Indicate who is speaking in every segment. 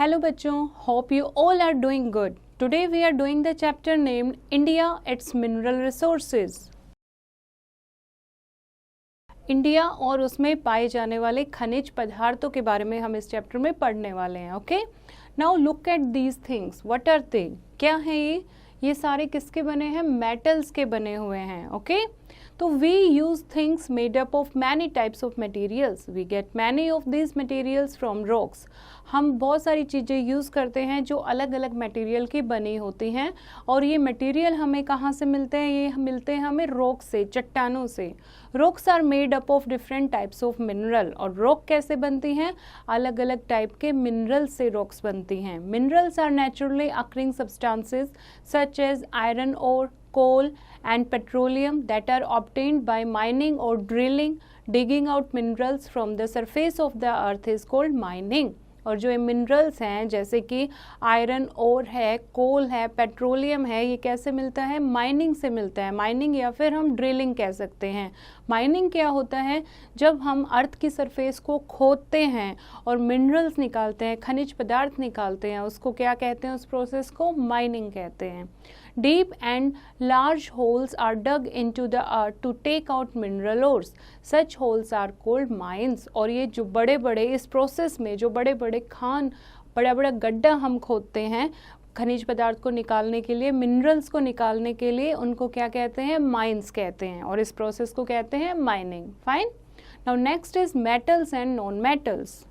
Speaker 1: Hello बच्चों, hope you all are doing good. Today we are doing the chapter named India, its mineral resources. India और उसमें पाए जाने वाले खनिज पदार्थों के बारे में हम इस चैप्टर में पढ़ने वाले हैं. Okay, now look at these things. What are they? क्या है ये सारे किसके बने हैं? मेटल्स के बने हुए हैं. ओके, तो we use things made up of many types of materials. We get many of this materials from rocks. हम बहुत सारी चीज़ें यूज़ करते हैं जो अलग अलग मटेरियल की बनी होती हैं, और ये मटेरियल हमें कहाँ से मिलते हैं? ये मिलते हैं हमें रॉक से, चट्टानों से. Rocks are made up of different types of mineral. और रॉक कैसे बनती हैं? अलग अलग टाइप के मिनरल से रॉक्स बनती हैं. Minerals are naturally occurring substances such as iron और coal and petroleum that are obtained by mining or drilling. Digging out minerals from the surface of the earth is called mining. और जो ये minerals हैं जैसे कि iron ore है, कोल है, petroleum है, ये कैसे मिलता है? माइनिंग से मिलता है. माइनिंग या फिर हम ड्रिलिंग कह सकते हैं. माइनिंग क्या होता है? जब हम अर्थ की सरफेस को खोदते हैं और मिनरल्स निकालते हैं, खनिज पदार्थ निकालते हैं, उसको क्या कहते हैं? उस प्रोसेस को माइनिंग कहते हैं. Deep and large holes are dug into the earth to take out mineral ores. Such holes are called mines. और ये जो बड़े बड़े इस प्रोसेस में जो बड़े बड़े खान, बड़ा बड़ा गड्ढा हम खोदते हैं खनिज पदार्थ को निकालने के लिए, मिनरल्स को निकालने के लिए, उनको क्या कहते हैं? माइंस कहते हैं. और इस प्रोसेस को कहते हैं mining. Fine. Now next is metals and non metals.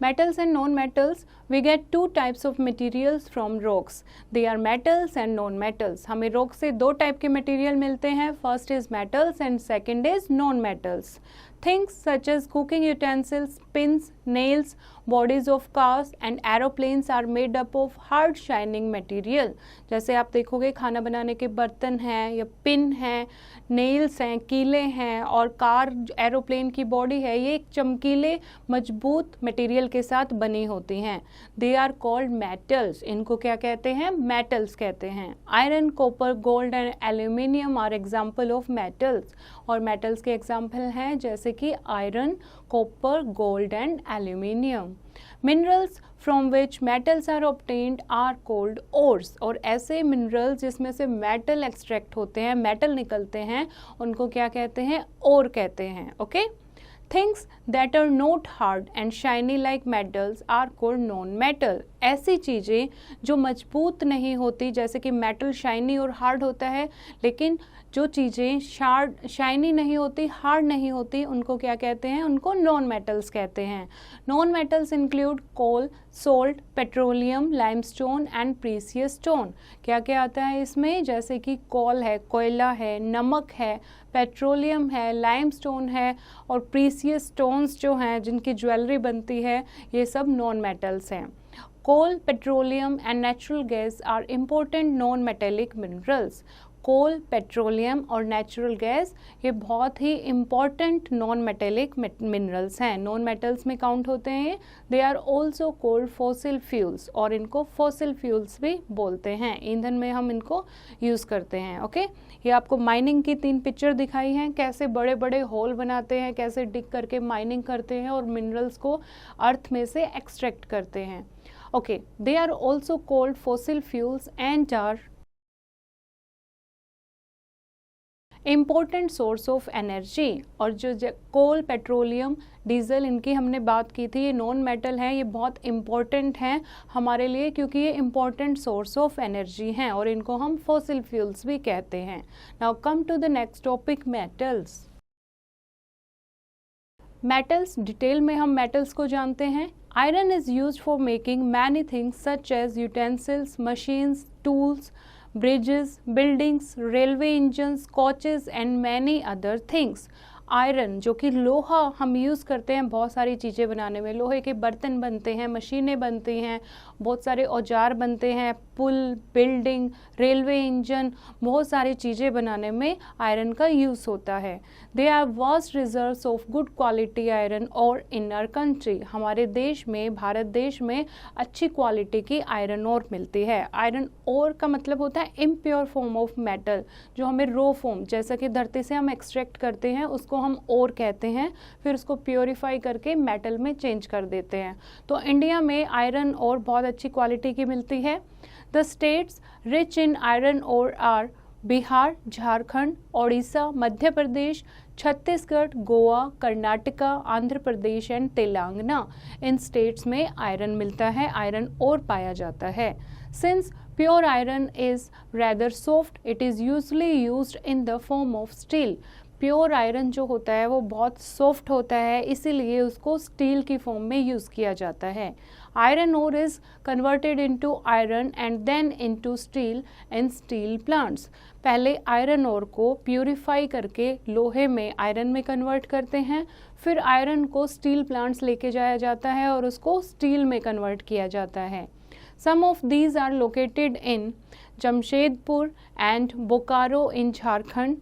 Speaker 1: Metals and non-metals, we get two types of materials from rocks. They are metals and non-metals. हमें rock से दो टाइप के मटेरियल मिलते हैं. First is metals and second is non-metals. Things such as cooking utensils, pins, nails, bodies of cars and aeroplanes are made up of hard shining material. जैसे आप देखोगे खाना बनाने के बर्तन हैं या पिन हैं, नेल्स हैं, कीले हैं, और कार एरोप्लेन की बॉडी है, ये एक चमकीले मजबूत मटेरियल के साथ बनी होती हैं. They are called metals. इनको क्या कहते हैं? मेटल्स कहते हैं. Iron, copper, gold and aluminium are example of metals. और मेटल्स के एग्जाम्पल हैं जैसे कि iron, copper, gold and aluminium. Minerals from which metals are obtained are called ores. और ऐसे मिनरल्स जिसमें से मेटल एक्सट्रैक्ट होते हैं, मेटल निकलते हैं, उनको क्या कहते हैं? ओर कहते हैं. Okay. Things that are not hard and shiny like metals are called non-metal. ऐसी चीज़ें जो मजबूत नहीं होती, जैसे कि मेटल शाइनी और हार्ड होता है, लेकिन जो चीज़ें शाइनी नहीं होती, हार्ड नहीं होती, उनको क्या कहते हैं? उनको नॉन मेटल्स कहते हैं. Non metals include coal, salt, petroleum, limestone and precious stone. क्या क्या आता है इसमें? जैसे कि कोल है, कोयला है, नमक है, पेट्रोलियम है, लाइमस्टोन है, और प्रीसियस स्टोन्स जो हैं जिनकी ज्वेलरी बनती है, ये सब नॉन मेटल्स हैं. Coal, petroleum and natural gas are important non metallic minerals. Coal, petroleum और नेचुरल गैस ये बहुत ही इम्पॉर्टेंट नॉन मेटेलिक मिनरल्स हैं. नॉन मेटल्स में काउंट होते हैं. They are also called fossil fuels. और इनको फॉसिल फ्यूल्स भी बोलते हैं. ईंधन में हम इनको यूज़ करते हैं. ओके. ये आपको माइनिंग की 3 पिक्चर दिखाई हैं, कैसे बड़े बड़े होल बनाते हैं, कैसे डिग करके माइनिंग करते हैं और मिनरल्स को अर्थ में से एक्सट्रैक्ट करते हैं. Okay. They are also called fossil fuels and are important source of energy. और जो कोल, पेट्रोलियम, डीजल, इनकी हमने बात की थी, ये नॉन मेटल हैं. ये बहुत इम्पॉर्टेंट हैं हमारे लिए क्योंकि ये इम्पॉर्टेंट सोर्स ऑफ एनर्जी हैं, और इनको हम फॉसिल फ्यूल्स भी कहते हैं. Now come to the next topic, metals. Metals, detail में हम मेटल्स को जानते हैं. Iron is used for making many things such as utensils, machines, tools, bridges, buildings, railway engines, coaches and many other things. Iron जो कि लोहा हम use करते हैं बहुत सारी चीज़ें बनाने में. लोहे के बर्तन बनते हैं, मशीनें बनती हैं, बहुत सारे औजार बनते हैं, पुल, बिल्डिंग, रेलवे इंजन, बहुत सारी चीज़ें बनाने में आयरन का यूज़ होता है। There are vast reserves of good quality iron और इन आवर कंट्री, हमारे देश में, भारत देश में अच्छी क्वालिटी की आयरन और मिलती है। आयरन और का मतलब होता है इम्प्योर फॉर्म ऑफ मेटल, जो हमें रो फॉर्म, जैसा कि धरती से हम एक्सट्रैक्ट करते हैं उसको हम और कहते हैं, फिर उसको प्योरीफाई करके मेटल में चेंज कर देते हैं। तो इंडिया में आयरन और बहुत अच्छी क्वालिटी की मिलती है। The states rich in iron ore are Bihar, Jharkhand, Odisha, Madhya Pradesh, Chhattisgarh, Goa, Karnataka, Andhra Pradesh and Telangana. इन स्टेट्स में आयरन मिलता है, आयरन और पाया जाता है। Since pure iron is rather soft, it is usually used in the form of steel. Pure iron जो होता है वो बहुत सॉफ्ट होता है, इसीलिए उसको स्टील की फॉर्म में यूज़ किया जाता है। Iron ore is converted into iron and then into steel in steel plants. पहले आयरन ओर को प्यूरिफाई करके लोहे में, आयरन में कन्वर्ट करते हैं, फिर आयरन को स्टील प्लांट्स लेके जाया जाता है और उसको स्टील में कन्वर्ट किया जाता है। Some of these are located in Jamshedpur and Bokaro in Jharkhand,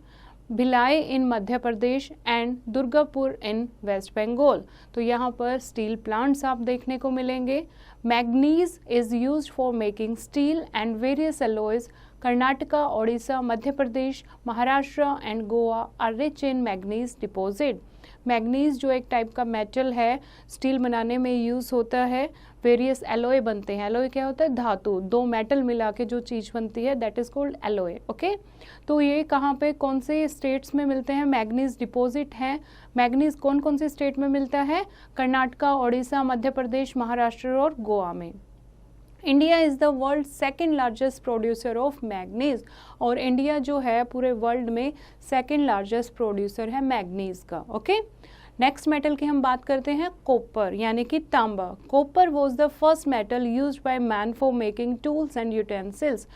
Speaker 1: Bhilai in Madhya Pradesh and Durgapur in West Bengal. तो यहाँ पर स्टील प्लांट्स आप देखने को मिलेंगे। Manganese is used for making steel and various alloys. Karnataka, Odisha, Madhya Pradesh, Maharashtra and Goa are rich in manganese deposit. Manganese जो एक type का मेटल है, स्टील बनाने में यूज़ होता है। वेरियस एलॉय बनते हैं। एलॉय क्या होता है? धातु, दो मेटल मिला के जो चीज़ बनती है, that is called alloy. Okay, तो ये कहाँ पे, कौन से स्टेट्स में मिलते हैं? मैग्नीज डिपॉजिट हैं। मैग्नीज कौन कौन से स्टेट में मिलता है? कर्नाटका, ओडिशा, मध्य प्रदेश, महाराष्ट्र और गोवा में। India is the world second largest producer of manganese, और इंडिया जो है पूरे वर्ल्ड में सेकेंड लार्जेस्ट प्रोड्यूसर है मैग्नीज का। ओके, नेक्स्ट मेटल की हम बात करते हैं कॉपर, यानी कि तांबा। Copper was the first metal used by man for making tools and utensils.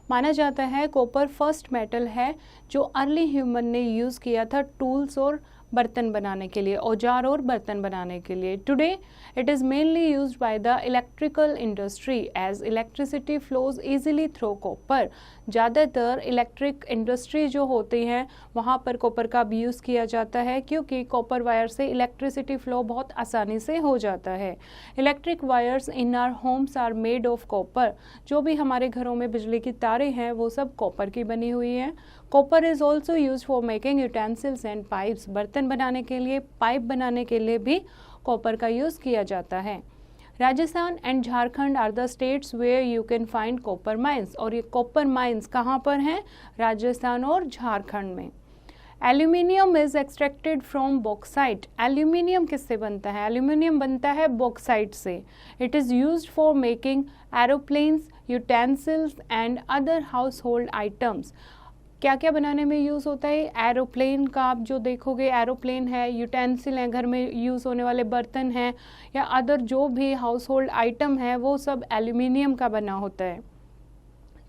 Speaker 1: माना जाता है कॉपर फर्स्ट मेटल है जो अर्ली ह्यूमन ने यूज़ किया था टूल्स और बर्तन बनाने के लिए, औजार और बर्तन बनाने के लिए। Today it is mainly used by the electrical industry as electricity flows easily through copper. ज़्यादातर इलेक्ट्रिक इंडस्ट्री जो होती हैं वहाँ पर कॉपर का भी यूज़ किया जाता है, क्योंकि कॉपर वायर से इलेक्ट्रिसिटी फ्लो बहुत आसानी से हो जाता है। Electric wires in our homes are made of copper. जो भी हमारे घरों में बिजली की तारें हैं वो सब कॉपर की बनी हुई हैं। Copper is also use for making utensils and pipes. बर्तन बनाने के लिए, पाइप बनाने के लिए भी कॉपर का यूज़ किया जाता है। Rajasthan and Jharkhand are the states where you can find copper mines, और ये कॉपर माइंस कहाँ पर हैं? राजस्थान और झारखंड में। Aluminium is extracted from bauxite. Aluminium किससे बनता है? एल्यूमिनियम बनता है बॉक्साइट से। It is used for making aeroplanes, utensils and other house hold items. क्या क्या बनाने में यूज़ होता है? एरोप्लेन का आप जो देखोगे, एरोप्लेन है, यूटेंसिल हैं, घर में यूज़ होने वाले बर्तन हैं, या अदर जो भी हाउस होल्ड आइटम है वो सब एल्यूमिनियम का बना होता है।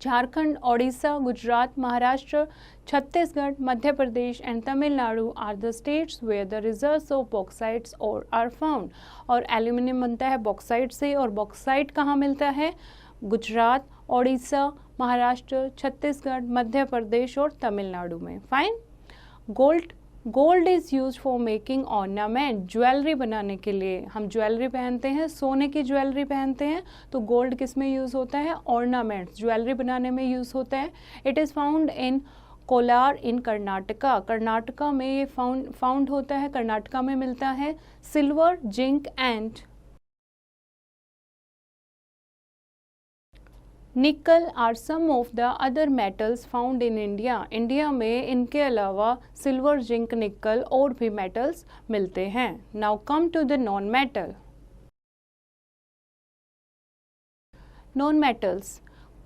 Speaker 1: Jharkhand, Odisha, Gujarat, Maharashtra, Chhattisgarh, Madhya Pradesh and Tamil Nadu are the states where the reserves of bauxites और आर फाउंड। और एल्यूमिनियम बनता है बॉक्साइट से, और बॉक्साइट कहाँ मिलता है? गुजरात, ओडिशा, महाराष्ट्र, छत्तीसगढ़, मध्य प्रदेश और तमिलनाडु में। Fine. Gold is use for making ornament. Jewellery बनाने के लिए हम ज्वेलरी पहनते हैं, सोने की ज्वेलरी पहनते हैं, तो गोल्ड किस में यूज़ होता है? ऑर्नामेंट्स, ज्वेलरी बनाने में यूज़ होता है। It is found in Kolar in Karnataka. Karnataka में ये फाउंड होता है, कर्नाटका में मिलता है। Silver, zinc and nickel are some of the other metals found in India. India में इनके अलावा सिल्वर, जिंक, निकल और भी मेटल्स मिलते हैं। Now come to the non metal. Non metals.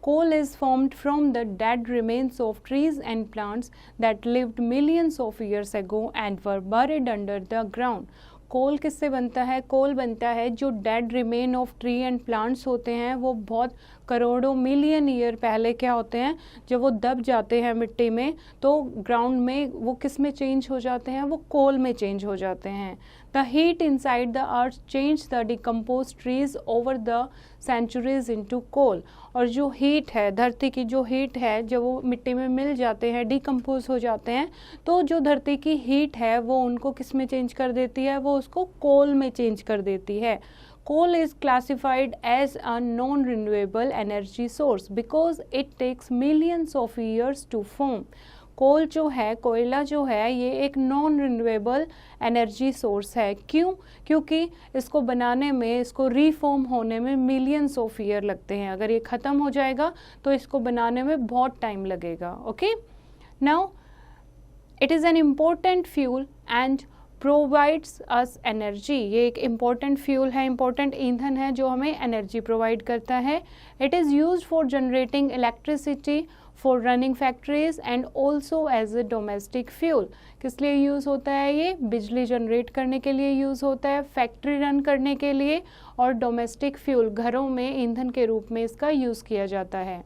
Speaker 1: Coal is formed from the dead remains of trees and plants that lived millions of years ago and were buried under the ground. कोल किससे बनता है? कोल बनता है जो dead remain of tree and plants होते हैं, वो बहुत करोड़ों मिलियन ईयर पहले क्या होते हैं, जब वो दब जाते हैं मिट्टी में तो ग्राउंड में वो किस में चेंज हो जाते हैं? वो कोल में चेंज हो जाते हैं। The heat inside the earth changed the decomposed trees over the centuries into coal. और जो हीट है, धरती की जो हीट है, जब वो मिट्टी में मिल जाते हैं, डिकम्पोज हो जाते हैं, तो जो धरती की हीट है वो उनको किस में चेंज कर देती है, वो उसको कोल में चेंज कर देती है. Coal is classified as a non-renewable energy source because it takes millions of years to form. कोल जो है, कोयला जो है, ये एक नॉन रिन्यूएबल एनर्जी सोर्स है. क्यों? क्योंकि इसको बनाने में, इसको रीफॉर्म होने में मिलियंस ऑफ ईयर लगते हैं. अगर ये ख़त्म हो जाएगा तो इसको बनाने में बहुत टाइम लगेगा. Okay, now it is an important fuel and provides us energy. ये एक इम्पॉर्टेंट फ्यूल है, इम्पॉर्टेंट ईंधन है जो हमें एनर्जी प्रोवाइड करता है. It is used for generating electricity, for running factories and also as a domestic fuel. किस लिए यूज़ होता है ये? बिजली जनरेट करने के लिए यूज़ होता है, फैक्ट्री रन करने के लिए, और डोमेस्टिक फ्यूल, घरों में ईंधन के रूप में इसका यूज़ किया जाता है.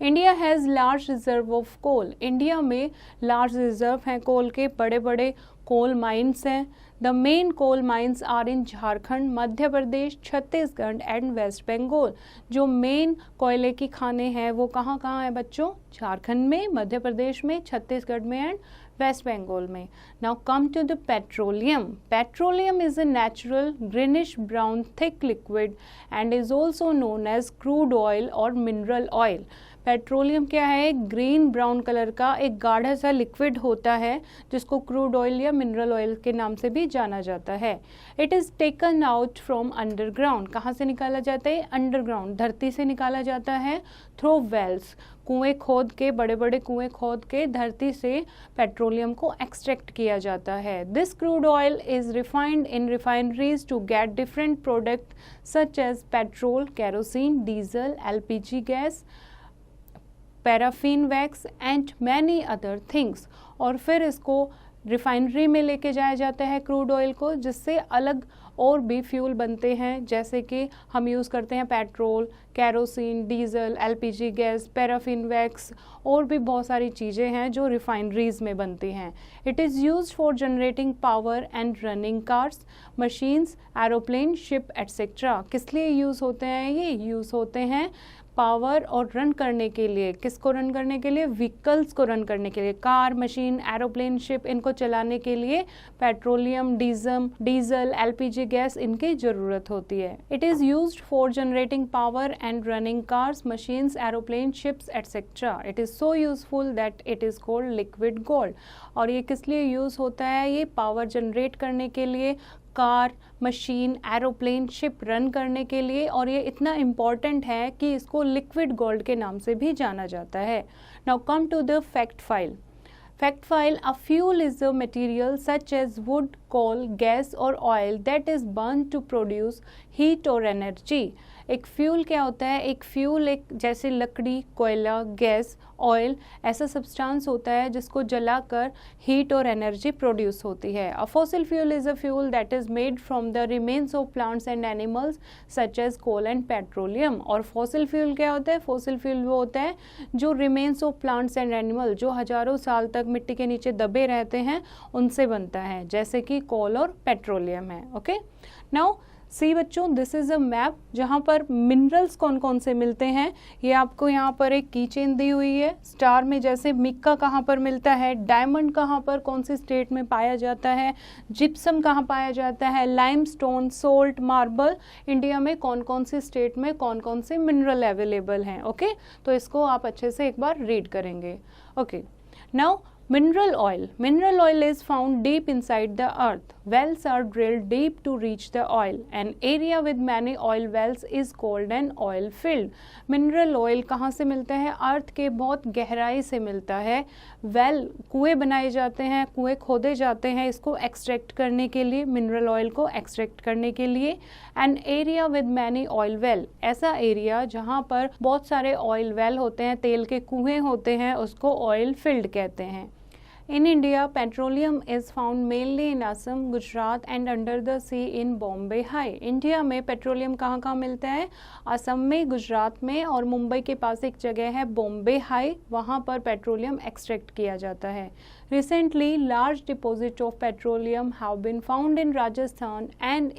Speaker 1: India has large reserve of coal. India में लार्ज रिजर्व हैं कोल के, बड़े बड़े कोल माइंस हैं. The main coal mines are in Jharkhand, Madhya Pradesh, Chhattisgarh and West Bengal. जो मेन कोयले की खाने हैं वो कहाँ कहाँ हैं बच्चों? झारखंड में, मध्य प्रदेश में, छत्तीसगढ़ में एंड वेस्ट बंगाल में. Now come to the petroleum. Petroleum is a natural greenish brown thick liquid and is also known as crude oil और मिनरल ऑयल. पेट्रोलियम क्या है? एक ग्रीन ब्राउन कलर का एक गाढ़ा सा लिक्विड होता है जिसको क्रूड ऑयल या मिनरल ऑयल के नाम से भी जाना जाता है. It is taken out from underground. कहाँ से निकाला जाता है? अंडरग्राउंड, धरती से निकाला जाता है. थ्रू वेल्स, कुएं खोद के, बड़े बड़े कुएं खोद के धरती से पेट्रोलियम को एक्सट्रैक्ट किया जाता है. This crude oil is refined in refineries to get different product such as petrol, kerosene, diesel, LPG gas, paraffin wax and many other things. और फिर इसको रिफाइनरी में लेके जाया जाता है क्रूड ऑयल को, जिससे अलग और भी फ्यूल बनते हैं, जैसे कि हम यूज़ करते हैं petrol, kerosene, diesel, LPG gas, paraffin wax, और भी बहुत सारी चीज़ें हैं जो रिफाइनरीज में बनती हैं. It is used for generating power and running cars, machines, aeroplane, ship etcetera. किस लिए यूज़ होते हैं? ये यूज़ होते हैं पावर और रन करने के लिए. किसको रन करने के लिए? व्हीकल्स को रन करने के लिए. कार, मशीन, एरोप्लेन, शिप, इनको चलाने के लिए पेट्रोलियम, डीजल, LPG गैस, इनकी ज़रूरत होती है. It is used for generating power and running cars, machines, aeroplane, ships etcetera. It is so useful that it is called liquid gold. और ये किस लिए यूज़ होता है? ये पावर जनरेट करने के लिए, car, machine, aeroplane, ship run करने के लिए, और ये इतना इम्पॉर्टेंट है कि इसको लिक्विड गोल्ड के नाम से भी जाना जाता है. Now come to the fact file. Fact file: a fuel is a material such as wood, coal, gas or oil that is burned to produce heat or energy. एक फ्यूल क्या होता है? एक फ्यूल एक जैसे लकड़ी, कोयला, गैस, ऑयल, ऐसा सब्सटेंस होता है जिसको जलाकर हीट और एनर्जी प्रोड्यूस होती है. A fossil fuel is a fuel that is made from the remains of plants and animals such as coal and petroleum. और फॉसिल फ्यूल क्या होता है? फॉसिल फ्यूल वो होता है जो remains of plants and animal, जो हजारों साल तक मिट्टी के नीचे दबे रहते हैं, उनसे बनता है, जैसे कि कोल और पेट्रोलियम है. ओके, नाउ सी बच्चों, दिस इज़ अ मैप जहाँ पर मिनरल्स कौन कौन से मिलते हैं. ये आपको यहाँ पर एक की चेन दी हुई है. स्टार में जैसे मिक्का कहाँ पर मिलता है, डायमंड कहाँ पर, कौन सी स्टेट में पाया जाता है, जिप्सम कहाँ पाया जाता है, लाइमस्टोन, सोल्ट, मार्बल, इंडिया में कौन कौन सी स्टेट में कौन कौन से मिनरल अवेलेबल हैं. ओके, तो इसको आप अच्छे से एक बार रीड करेंगे. Okay, now mineral oil. Mineral oil is found deep inside the earth. Wells are drilled deep to reach the oil. An area with many oil wells is called an oil field. Mineral oil कहाँ से मिलता है? अर्थ के बहुत गहराई से मिलता है. वेल, कुएं बनाए जाते हैं, कुएं खोदे जाते हैं इसको एक्सट्रैक्ट करने के लिए, मिनरल ऑयल को एक्सट्रैक्ट करने के लिए. An area with many oil well, ऐसा एरिया जहाँ पर बहुत सारे ऑयल वेल होते हैं, तेल के कुएं होते हैं, उसको ऑयल फील्ड कहते हैं. In India, petroleum is found mainly in Assam, Gujarat and under the sea in Bombay High. India में पेट्रोलियम कहाँ कहाँ मिलता है? असम में, गुजरात में और मुंबई के पास एक जगह है बॉम्बे हाई, वहाँ पर पेट्रोलियम एक्सट्रैक्ट किया जाता है. Recently, large deposits of petroleum have been found in Rajasthan and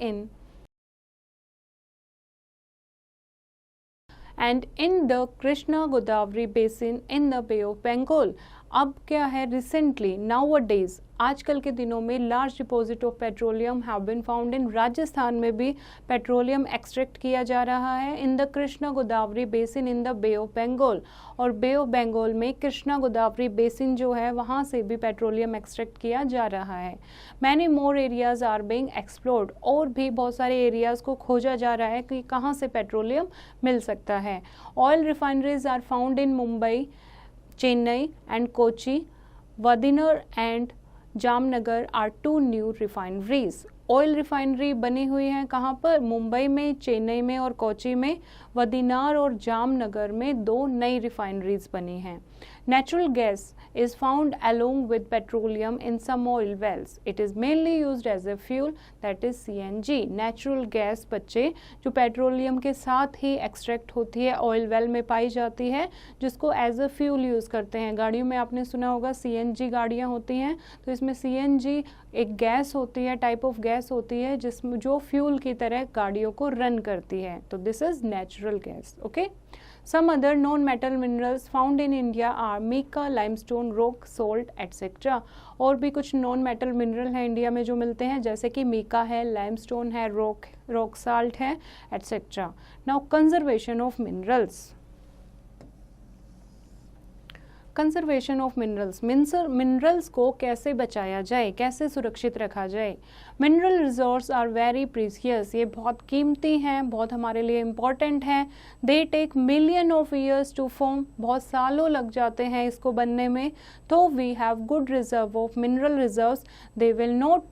Speaker 1: in the Krishna Godavari basin in the Bay of Bengal. अब क्या है, रिसेंटली नाउअडेज आजकल के दिनों में large deposit of petroleum have been found in Rajasthan में भी petroleum extract किया जा रहा है in the Krishna Godavari basin in the bay of Bengal. और बे ऑफ बंगाल में कृष्णा गोदावरी बेसिन जो है वहाँ से भी पेट्रोलियम एक्सट्रैक्ट किया जा रहा है. Many more areas are being explored, और भी बहुत सारे एरियाज को खोजा जा रहा है कि कहाँ से पेट्रोलियम मिल सकता है. Oil refineries are found in Mumbai, Chennai and Kochi. Vadinar and Jamnagar are two new refineries. Oil refinery बनी हुई है कहाँ पर? मुंबई में, चेन्नई में और कोची में. वदिनार और जामनगर में 2 नई रिफाइनरीज बनी हैं. Natural gas is found along with petroleum in some oil wells. It is mainly used as a fuel, that is CNG. Natural gas बच्चे जो पेट्रोलियम के साथ ही एक्सट्रैक्ट होती है ऑयल वेल में पाई जाती है, जिसको एज अ फ्यूल यूज़ करते हैं. गाड़ियों में आपने सुना होगा CNG गाड़ियाँ होती हैं, तो इसमें CNG एक गैस होती है, टाइप ऑफ गैस होती है जिसमें जो फ्यूल की तरह गाड़ियों को रन करती है. तो this is natural gas. Okay. Some other non-metal minerals found in India are mica, limestone, rock, salt, etc. और भी कुछ नॉन मेटल मिनरल हैं इंडिया में जो मिलते हैं, जैसे कि मीका है, लाइमस्टोन है, रॉक साल्ट है, etc. Now conservation of minerals. Conservation of minerals. Minerals को कैसे बचाया जाए, कैसे सुरक्षित रखा जाए. Mineral resources are very precious. ये बहुत कीमती हैं, बहुत हमारे लिए इम्पॉर्टेंट हैं. They take million of years to form. बहुत सालों लग जाते हैं इसको बनने में. तो we have good reserve of mineral reserves. They will not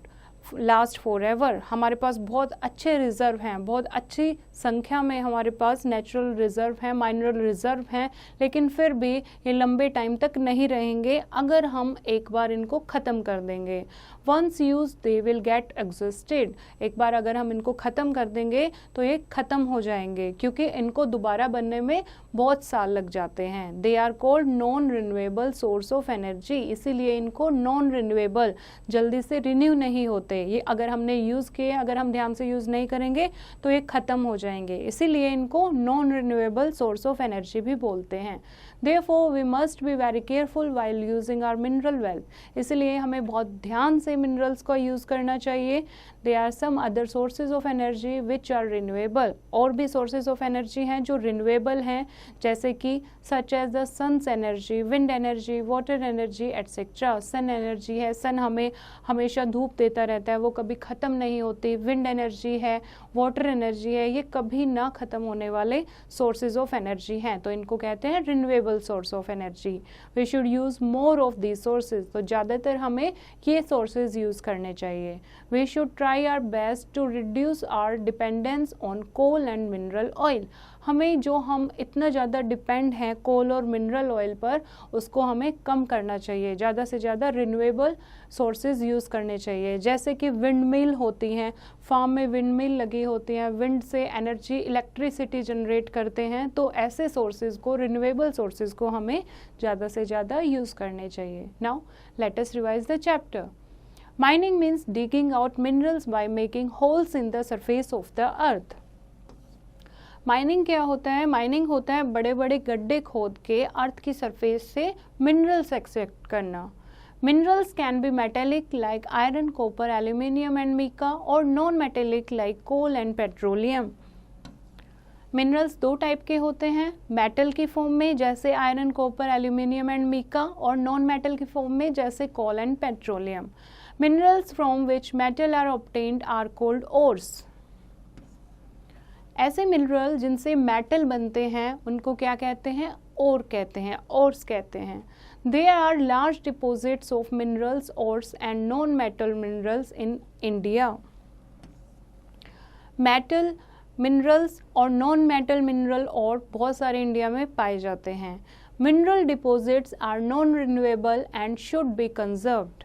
Speaker 1: last for ever. हमारे पास बहुत अच्छे रिजर्व हैं, बहुत अच्छी संख्या में हमारे पास नेचुरल रिजर्व हैं, माइनरल रिजर्व हैं, लेकिन फिर भी ये लंबे टाइम तक नहीं रहेंगे अगर हम एक बार इनको ख़त्म कर देंगे. Once use they will get exhausted. एक बार अगर हम इनको ख़त्म कर देंगे तो ये ख़त्म हो जाएंगे, क्योंकि इनको दोबारा बनने में बहुत साल लग जाते हैं. They are called non renewable source of energy. इसीलिए इनको नॉन रिन्यूएबल, जल्दी से रिन्यू नहीं होते. ये अगर हमने यूज़ किए, अगर हम ध्यान से यूज़ नहीं करेंगे तो ये ख़त्म हो जाएंगे. इसीलिए इनको non renewable source of energy भी बोलते हैं. Therefore, we must be very careful while using our mineral wealth. इसलिए हमें बहुत ध्यान से मिनरल्स का यूज़ करना चाहिए. There are some other sources of energy which are renewable. और भी sources of energy हैं जो renewable हैं, जैसे कि such as the sun's energy, wind energy, water energy, etc. sun energy है, sun हमें हमेशा धूप देता रहता है, वो कभी ख़त्म नहीं होती. wind energy है, water energy है, ये कभी ना ख़त्म होने वाले sources of energy हैं. तो इनको कहते हैं renewable source of energy. We should use more of these sources. तो ज़्यादातर हमें ये sources use करने चाहिए. We should try our best to reduce our dependence on coal and mineral oil. हमें जो हम इतना ज़्यादा डिपेंड हैं कोल और मिनरल ऑयल पर, उसको हमें कम करना चाहिए. ज़्यादा से ज़्यादा रिन्यूएबल सोर्सेज यूज़ करने चाहिए, जैसे कि विंड मिल होती हैं, फार्म में विंड मिल लगी होती हैं, विंड से एनर्जी इलेक्ट्रिसिटी जनरेट करते हैं. तो ऐसे सोर्सेज को, रिन्यूएबल सोर्सेज को हमें ज़्यादा से ज़्यादा यूज़ करने चाहिए. Now let us revise the chapter. Mining means digging out minerals by making holes in the surface of the earth. Mining क्या होता है? माइनिंग होता है बड़े बड़े गड्ढे खोद के अर्थ की सरफेस से मिनरल्स एक्सट्रैक्ट करना. Minerals can be metallic like iron, copper, aluminium and mica, और non metallic like coal and petroleum. Minerals 2 type के होते हैं, मेटल की फॉर्म में जैसे iron, copper, aluminium and mica, और नॉन मेटल की फॉर्म में जैसे coal and petroleum. Minerals from which metal are obtained are called ores. ऐसे मिनरल जिनसे मेटल बनते हैं उनको क्या कहते हैं? ओर कहते हैं, ओर्स कहते हैं. There are large deposits of minerals, ores and non-metal minerals in India. Metal minerals और नॉन मेटल मिनरल और बहुत सारे इंडिया में पाए जाते हैं. Mineral deposits are non renewable and should be conserved.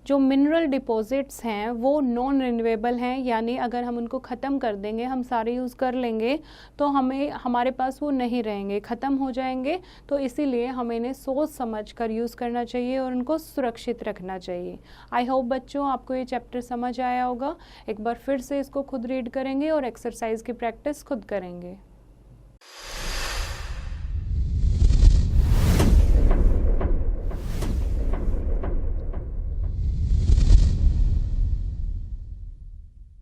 Speaker 1: जो मिनरल डिपॉजिट्स हैं वो नॉन रिन्यूएबल हैं, यानी अगर हम उनको ख़त्म कर देंगे, हम सारे यूज़ कर लेंगे तो हमारे पास वो नहीं रहेंगे, ख़त्म हो जाएंगे। तो इसीलिए हमें इन्हें सोच समझ कर यूज़ करना चाहिए और उनको सुरक्षित रखना चाहिए। आई होप बच्चों आपको ये चैप्टर समझ आया होगा। एक बार फिर से इसको खुद रीड करेंगे और एक्सरसाइज की प्रैक्टिस खुद करेंगे।